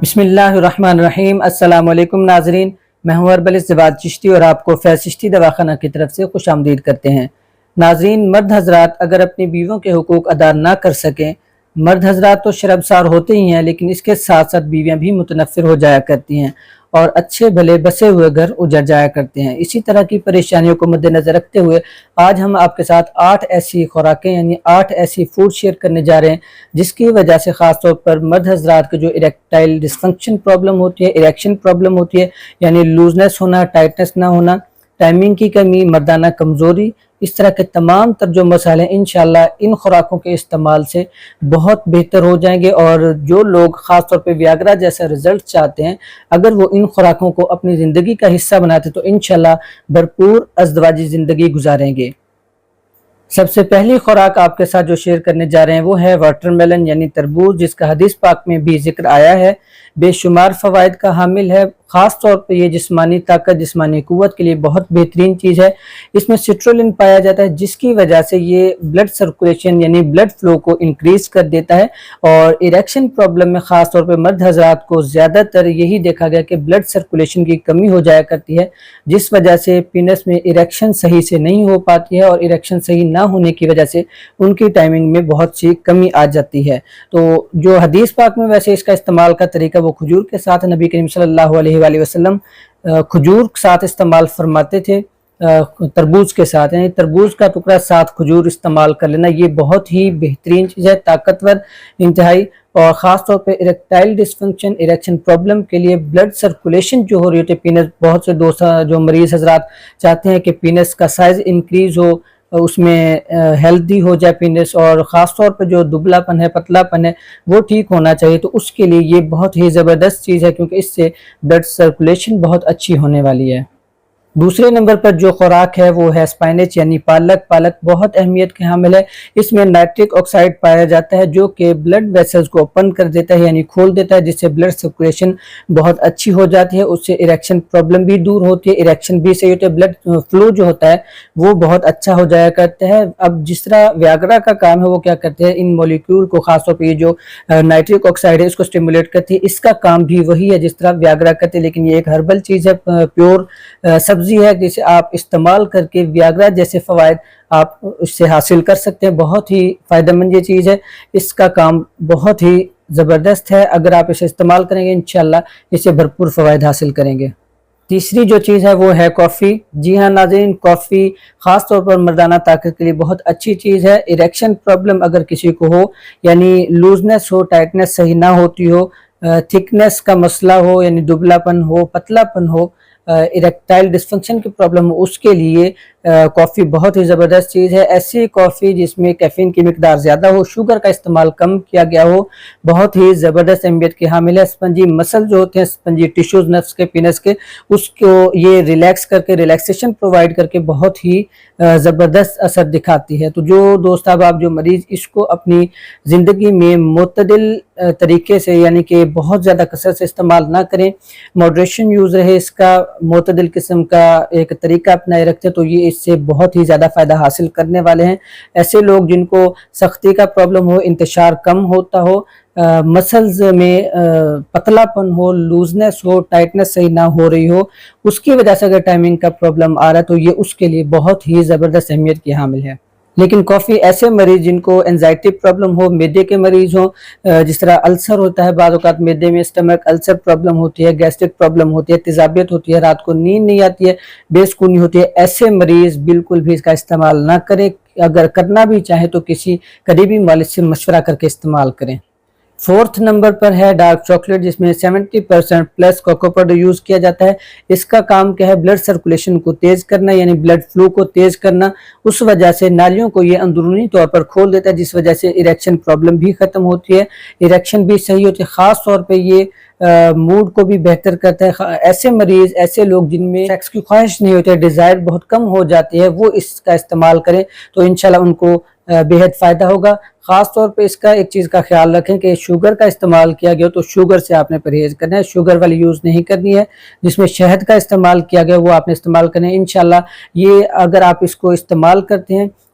بسم اللہ الرحمن الرحیم۔ السلام علیکم ناظرین، میں ہوں اربل الزباد چشتی اور آپ کو فیض چشتی دواخانہ کی طرف سے خوش آمدید کرتے ہیں۔ ناظرین، مرد حضرات اگر اپنی بیویوں کے حقوق ادا نہ کر سکیں، مرد حضرات تو شرمسار ہوتے ہی ہیں، لیکن اس کے ساتھ ساتھ بیویاں بھی متنفر ہو جایا کرتی ہیں اور اچھے بھلے بسے ہوئے گھر اجڑ جایا کرتے ہیں۔ اسی طرح کی پریشانیوں کو مد نظر رکھتے ہوئے آج ہم آپ کے ساتھ 8 ایسی خوراکیں یعنی 8 ایسی فوڈ شیئر کرنے جا رہے ہیں جس کی وجہ سے خاص طور پر مرد حضرات کے جو اریکٹائل ڈسفنکشن پرابلم ہوتی ہے، اریکشن پرابلم ہوتی ہے، یعنی لوزنس ہونا، ٹائٹنس نہ ہونا، ٹائمنگ کی کمی، مردانہ کمزوری، اس طرح کے تمام تر جو مسائل ہیں انشاءاللہ ان خوراکوں کے استعمال سے بہت بہتر ہو جائیں گے۔ اور جو لوگ خاص طور پہ ویاگرا جیسا رزلٹ چاہتے ہیں، اگر وہ ان خوراکوں کو اپنی زندگی کا حصہ بناتے تو انشاءاللہ بھرپور ازدواجی زندگی گزاریں گے۔ سب سے پہلی خوراک آپ کے ساتھ جو شیئر کرنے جا رہے ہیں وہ ہے واٹر میلن یعنی تربوز، جس کا حدیث پاک میں بھی ذکر آیا ہے، بے شمار فوائد کا حامل ہے۔ خاص طور پہ یہ جسمانی طاقت، جسمانی قوت کے لیے بہت بہترین چیز ہے۔ اس میں سٹرولن پایا جاتا ہے جس کی وجہ سے یہ بلڈ سرکولیشن یعنی بلڈ فلو کو انکریز کر دیتا ہے، اور اریکشن پرابلم میں خاص طور پہ مرد حضرات کو زیادہ تر یہی دیکھا گیا کہ بلڈ سرکولیشن کی کمی ہو جایا کرتی ہے، جس وجہ سے پینس میں اریکشن صحیح سے نہیں ہو پاتی ہے، اور اریکشن صحیح نہ ہونے کی وجہ سے ان کی ٹائمنگ میں بہت سی کمی آ جاتی ہے۔ تو جو حدیث پاک میں ویسے اس کا استعمال کا طریقہ وہ کھجور کے ساتھ نبی کریم صلی اللہ علیہ وآلہ وسلم کھجور کے ساتھ استعمال فرماتے تھے، تربوز کے ساتھ، یعنی تربوز کا ٹکڑا ساتھ کھجور استعمال کر لینا، یہ بہت ہی بہترین چیز ہے، طاقتور انتہائی۔ اور خاص طور پہ اریکٹائل ڈسفنکشن، اریکشن پرابلم کے لیے بلڈ سرکولیشن جو ہو رہی ہوتی ہے پینس، بہت سے دوست جو مریض حضرات چاہتے ہیں کہ پینس کا سائز انکریز ہو، اس میں ہیلدی ہو جائے پینس، اور خاص طور پہ جو دبلا پن ہے، پتلا پن ہے، وہ ٹھیک ہونا چاہیے، تو اس کے لیے یہ بہت ہی زبردست چیز ہے کیونکہ اس سے بلڈ سرکولیشن بہت اچھی ہونے والی ہے۔ دوسرے نمبر پر جو خوراک ہے وہ ہے سپائنچ یعنی پالک۔ پالک بہت اہمیت کے حامل ہے، اس میں نائٹرک آکسائڈ پایا جاتا ہے جو کہ بلڈ ویسلز کو اوپن کر دیتا ہے یعنی کھول دیتا ہے، جس سے بلڈ سرکولیشن بہت اچھی ہو جاتی ہے، اس سے اریکشن پرابلم بھی دور ہوتی ہے، اریکشن بھی صحیح ہوتا ہے، بلڈ فلو جو ہوتا ہے وہ بہت اچھا ہو جایا کرتا ہے۔ اب جس طرح ویاگرا کا کام ہے وہ کیا کرتے ہیں، ان مولیکیول کو خاص طور پہ یہ جو نائٹرک آکسائڈ ہے اس کو سٹیمولیٹ کرتی ہے، اس کا کام بھی وہی ہے جس طرح ویاگرا کرتے ہیں، لیکن یہ ایک ہربل چیز ہے، پیور سبزی ہے جسے آپ استعمال کر کے ویاگرا جیسے فوائد آپ اس سے حاصل کر سکتے ہیں۔ بہت ہی فائدہ مند یہ چیز ہے، اس کا کام بہت ہی زبردست ہے، اگر آپ اسے استعمال کریں گے انشاءاللہ اس سے بھرپور فوائد حاصل کریں گے۔ تیسری جو چیز ہے وہ ہے کافی۔ جی ہاں ناظرین، کافی خاص طور پر مردانہ طاقت کے لیے بہت اچھی چیز ہے۔ اریکشن پرابلم اگر کسی کو ہو، یعنی لوزنس ہو، ٹائٹنس صحیح نہ ہوتی ہو، تھکنس کا مسئلہ ہو یعنی دبلا پن ہو، پتلا پن ہو، اریکٹائل ڈسفنکشن کی پرابلم ہو، اس کے لیے کافی بہت ہی زبردست چیز ہے۔ ایسی کافی جس میں کیفین کی مقدار زیادہ ہو، شوگر کا استعمال کم کیا گیا ہو، بہت ہی زبردست اہمیت کے حامل ہے۔ اسپنجی مسل جو ہوتے ہیں، اسپنجی ٹیشوز نفس کے، پینس کے، اس کو یہ ریلیکس کر کے، ریلیکسیشن پرووائڈ کر کے بہت ہی زبردست اثر دکھاتی ہے۔ تو جو دوست آپ جو مریض اس کو اپنی زندگی میں معتدل طریقے سے یعنی کہ بہت زیادہ کثرت سے استعمال نہ کریں، ماڈریشن یوز رہے اس کا، معتدل قسم کا ایک طریقہ اپنائے رکھتے تو یہ اس سے بہت ہی زیادہ فائدہ حاصل کرنے والے ہیں۔ ایسے لوگ جن کو سختی کا پرابلم ہو، انتشار کم ہوتا ہو، مسلز میں پتلا پن ہو، لوزنس ہو، ٹائٹنس صحیح نہ ہو رہی ہو، اس کی وجہ سے اگر ٹائمنگ کا پرابلم آ رہا ہے تو یہ اس کے لیے بہت ہی زبردست اہمیت کی حامل ہے۔ لیکن کافی ایسے مریض جن کو انزائٹی پرابلم ہو، میدے کے مریض ہوں، جس طرح السر ہوتا ہے، بعض اوقات میدے میں اسٹمک السر پرابلم ہوتی ہے، گیسٹرک پرابلم ہوتی ہے، تیزابیت ہوتی ہے، رات کو نیند نہیں آتی ہے، بے سکونی ہوتی ہے، ایسے مریض بالکل بھی اس کا استعمال نہ کریں۔ اگر کرنا بھی چاہیں تو کسی قریبی مالج سے مشورہ کر کے استعمال کریں۔ 4تھ نمبر پر ہے ڈارک چاکلیٹ، جس میں 70% پلس کوکو پاؤڈر یوز کیا جاتا ہے۔ اس کا کام کیا ہے، بلڈ سرکولیشن کو تیز کرنا یعنی بلڈ فلو کو تیز کرنا، اس وجہ سے نالیوں کو یہ اندرونی طور پر کھول دیتا ہے، جس وجہ سے اریکشن پرابلم بھی ختم ہوتی ہے، اریکشن بھی صحیح ہوتی ہے۔ خاص طور پہ یہ موڈ کو بھی بہتر کرتا ہے۔ ایسے مریض، ایسے لوگ جن میں سیکس کی خواہش نہیں ہوتی ہے، ڈیزائر بہت کم ہو جاتی ہے، وہ اس کا استعمال کریں تو انشاءاللہ ان کو بہت فائدہ ہوگا۔ خاص طور پہ اس کا ایک چیز کا خیال رکھیں کہ شوگر کا استعمال کیا گیا تو شوگر سے آپ نے پرہیز کرنا ہے، شوگر والی یوز نہیں کرنی ہے۔ جس میں شہد کا استعمال کیا گیا وہ آپ نے استعمال کرنا ہے۔ انشاءاللہ یہ اگر آپ اس کو استعمال کرتے ہیں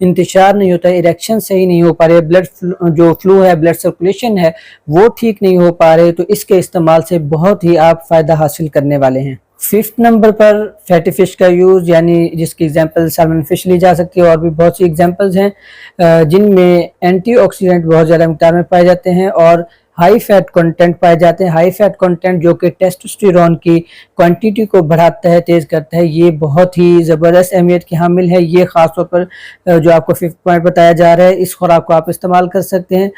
انتشار نہیں ہوتا ہے، اریکشن صحیح نہیں ہو پا رہے، بلڈ جو فلو ہے، بلڈ سرکولیشن ہے وہ ٹھیک نہیں ہو پا رہے، تو اس کے استعمال سے بہت ہی آپ فائدہ حاصل کرنے والے ہیں۔ 5 نمبر پر فیٹی فش کا یوز، یعنی جس کی ایگزامپل سالمن فش لی جا سکتی ہے، اور بھی بہت سی ایگزامپلز ہیں جن میں اینٹی آکسیڈنٹ بہت زیادہ مقدار میں پائے جاتے ہیں اور ہائی فیٹ کنٹینٹ پائے جاتے ہیں۔ ہائی فیٹ کنٹینٹ جو کہ ٹیسٹوسٹیرون کی کوانٹیٹی کو بڑھاتا ہے، تیز کرتا ہے، یہ بہت ہی زبردست اہمیت کی حامل ہے۔ یہ خاص طور پر جو آپ کو 5 پوائنٹ بتایا جا رہا ہے، اس خوراک کو آپ استعمال کر سکتے ہیں۔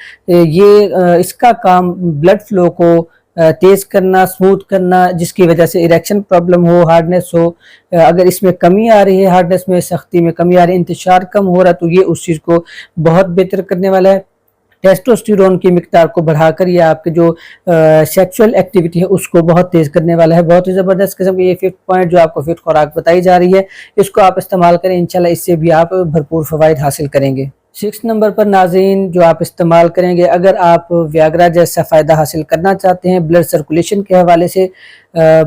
اس کا کام بلڈ فلو کو تیز کرنا، سموتھ کرنا، جس کی وجہ سے اریکشن پرابلم ہو، ہارڈنس ہو، اگر اس میں کمی آ رہی ہے، ہارڈنس میں سختی میں کمی آ رہی ہے، انتشار کم ہو رہا ہے، تو یہ اس چیز کو بہت بہتر کرنے والا ہے۔ ٹیسٹوسٹیرون کی مقدار کو بڑھا کر یہ آپ کے جو سیکشول ایکٹیویٹی ہے اس کو بہت تیز کرنے والا ہے۔ بہت ہی زبردست قسم کی یہ 5 پوائنٹ جو آپ کو فٹ خوراک بتائی جا رہی ہے، اس کو آپ استعمال کریں، انشاءاللہ اس سے بھی آپ بھرپور فوائد حاصل کریں گے۔ 6 نمبر پر ناظرین جو آپ استعمال کریں گے، اگر آپ ویاگرا جیسا فائدہ حاصل کرنا چاہتے ہیں بلڈ سرکولیشن کے حوالے سے،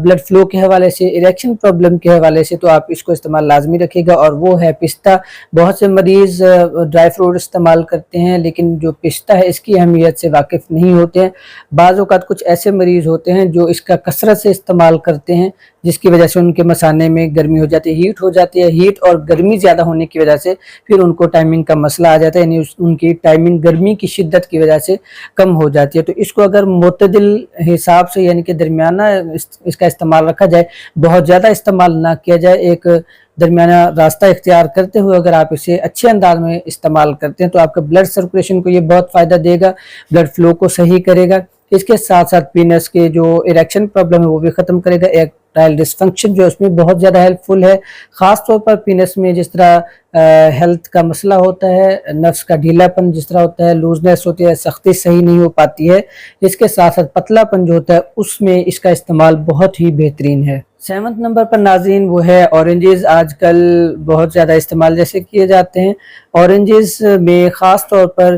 بلڈ فلو کے حوالے سے، اریکشن پرابلم کے حوالے سے، تو آپ اس کو استعمال لازمی رکھے گا، اور وہ ہے پستہ۔ بہت سے مریض ڈرائی فروٹ استعمال کرتے ہیں، لیکن جو پستہ ہے اس کی اہمیت سے واقف نہیں ہوتے ہیں۔ بعض اوقات کچھ ایسے مریض ہوتے ہیں جو اس کا کثرت سے استعمال کرتے ہیں، جس کی وجہ سے ان کے مثانے میں گرمی ہو جاتی ہے، ہیٹ ہو جاتی ہے، ہیٹ اور گرمی زیادہ ہونے کی وجہ سے پھر ان کو ٹائمنگ کا مسئلہ آ جاتا ہے، یعنی ان کی ٹائمنگ گرمی کی شدت کی وجہ سے کم ہو جاتی ہے۔ تو اس کو اگر معتدل حساب سے، یعنی کہ درمیانہ اس کا استعمال رکھا جائے، بہت زیادہ استعمال نہ کیا جائے، ایک درمیانہ راستہ اختیار کرتے ہوئے اگر آپ اسے اچھے انداز میں استعمال کرتے ہیں، تو آپ کا بلڈ سرکولیشن کو یہ بہت فائدہ دے گا، بلڈ فلو کو صحیح کرے گا، اس کے ساتھ ساتھ پینس کے جو اریکشن پرابلم ہے وہ بھی ختم کرے گا۔ ایکٹائل ڈسفنکشن جو اس میں بہت زیادہ ہیلپ فل ہے، خاص طور پر پینس میں جس طرح ہیلتھ کا مسئلہ ہوتا ہے، نفس کا ڈھیلا پن جس طرح ہوتا ہے، لوزنس ہوتی ہے، سختی صحیح نہیں ہو پاتی ہے، اس کے ساتھ ساتھ پتلا پن جو ہوتا ہے اس میں اس کا استعمال بہت ہی بہترین ہے۔ 7 نمبر پر ناظرین وہ ہے اورنجز۔ آج کل بہت زیادہ استعمال جیسے کیے جاتے ہیں اورنجز میں، خاص طور پر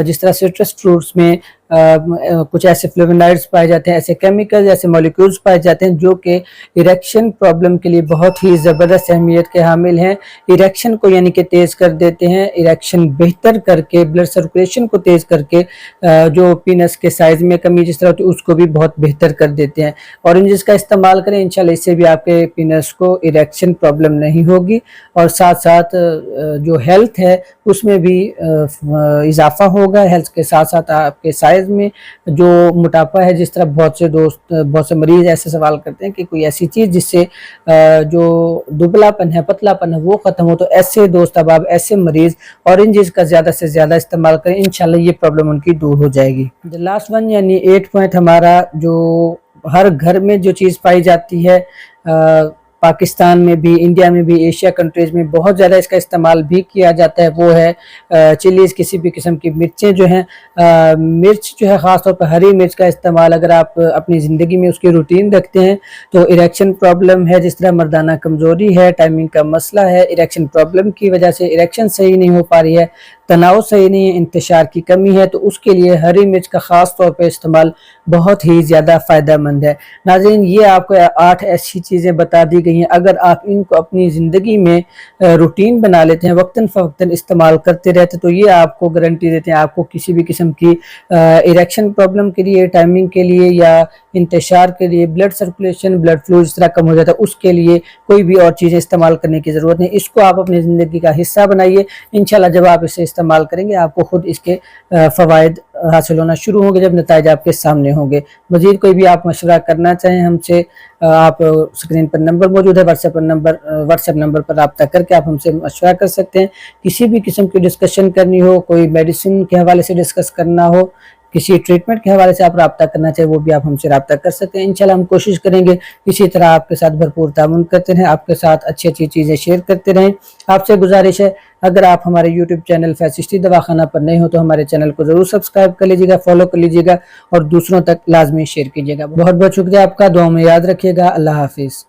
جس طرح سٹرس فروٹس میں کچھ ایسے فلیونائڈز پائے جاتے ہیں، ایسے کیمیکل، ایسے مولیکولز پائے جاتے ہیں جو کہ اریکشن پرابلم کے لیے بہت ہی زبردست اہمیت کے حامل ہیں۔ اریکشن کو یعنی کہ تیز کر دیتے ہیں، اریکشن بہتر کر کے، بلڈ سرکولیشن کو تیز کر کے، جو پینس کے سائز میں کمی جس طرح ہوتی ہے اس کو بھی بہت بہتر کر دیتے ہیں۔ اورنجز کا استعمال کریں، انشاءاللہ اس سے بھی آپ کے پینس کو اریکشن پرابلم نہیں ہوگی، اور ساتھ ساتھ جو ہیلتھ ہے اس میں بھی اضافہ ہوگا۔ ہیلتھ کے ساتھ ساتھ آپ کے سائز میں جو موٹاپا ہے، جس طرح بہت سے مریض ایسے سوال کرتے ہیں کہ کوئی ایسی چیز جس سے جو دبلا پن ہے، پتلا پن ہے وہ ختم ہو، تو ایسے دوست احباب، ایسے مریض اورنجز کا زیادہ سے زیادہ استعمال کریں، انشاءاللہ یہ پرابلم ان کی دور ہو جائے گی۔ لاسٹ ون یعنی 8 پوائنٹ ہمارا، جو ہر گھر میں جو چیز پائی جاتی ہے، پاکستان میں بھی، انڈیا میں بھی، ایشیا کنٹریز میں بہت زیادہ اس کا استعمال بھی کیا جاتا ہے، وہ ہے چلیز، کسی بھی قسم کی مرچیں جو ہیں، مرچ جو ہے خاص طور پر ہری مرچ کا استعمال اگر آپ اپنی زندگی میں اس کی روٹین رکھتے ہیں تو اریکشن پرابلم ہے، جس طرح مردانہ کمزوری ہے، ٹائمنگ کا مسئلہ ہے، اریکشن پرابلم کی وجہ سے اریکشن صحیح نہیں ہو پا رہی ہے، تناؤ صحیح نہیں ہے، انتشار کی کمی ہے، تو اس کے لیے ہری مرچ کا خاص طور پہ استعمال بہت ہی زیادہ فائدہ مند ہے۔ ناظرین، یہ آپ کو 8 ایسی چیزیں بتا دی گئی ہیں، اگر آپ ان کو اپنی زندگی میں روٹین بنا لیتے ہیں، وقتاً فوقتاً استعمال کرتے رہتے، تو یہ آپ کو گارنٹی دیتے ہیں، آپ کو کسی بھی قسم کی اریکشن پرابلم کے لیے، ٹائمنگ کے لیے یا انتشار کے لیے، بلڈ سرکولیشن، بلڈ فلو جس طرح کم ہو جاتا ہے اس کے لیے کوئی بھی اور چیزیں استعمال کرنے کی ضرورت نہیں۔ اس کو آپ اپنی زندگی کا حصہ بنائیے، انشاءاللہ جب آپ اسے استعمال کریں گے آپ کو خود اس کے فوائد حاصل ہونا شروع ہوں گے، جب نتائج آپ کے سامنے ہوں گے۔ مزید کوئی بھی آپ مشورہ کرنا چاہیں ہم سے، آپ اسکرین پر نمبر موجود ہے، واٹس ایپ نمبر پر رابطہ کر کے آپ ہم سے مشورہ کر سکتے ہیں۔ کسی بھی قسم کی ڈسکشن کرنی ہو، کوئی میڈیسن کے حوالے سے ڈسکس کرنا ہو، کسی ٹریٹمنٹ کے حوالے سے آپ رابطہ کرنا چاہیں، وہ بھی آپ ہم سے رابطہ کر سکتے ہیں۔ انشاءاللہ ہم کوشش کریں گے اسی طرح آپ کے ساتھ بھرپور تعاون کرتے رہیں، آپ کے ساتھ اچھی اچھی چیزیں شیئر کرتے رہیں۔ آپ سے گزارش ہے، اگر آپ ہمارے یوٹیوب چینل فیض چشتی دواخانہ پر نئے ہو تو ہمارے چینل کو ضرور سبسکرائب کر لیجیے گا، فالو کر لیجیے گا، اور دوسروں تک لازمی شیئر کیجیے گا۔ بہت بہت شکریہ آپ کا، دعاؤں میں یاد رکھیے گا۔ اللہ حافظ۔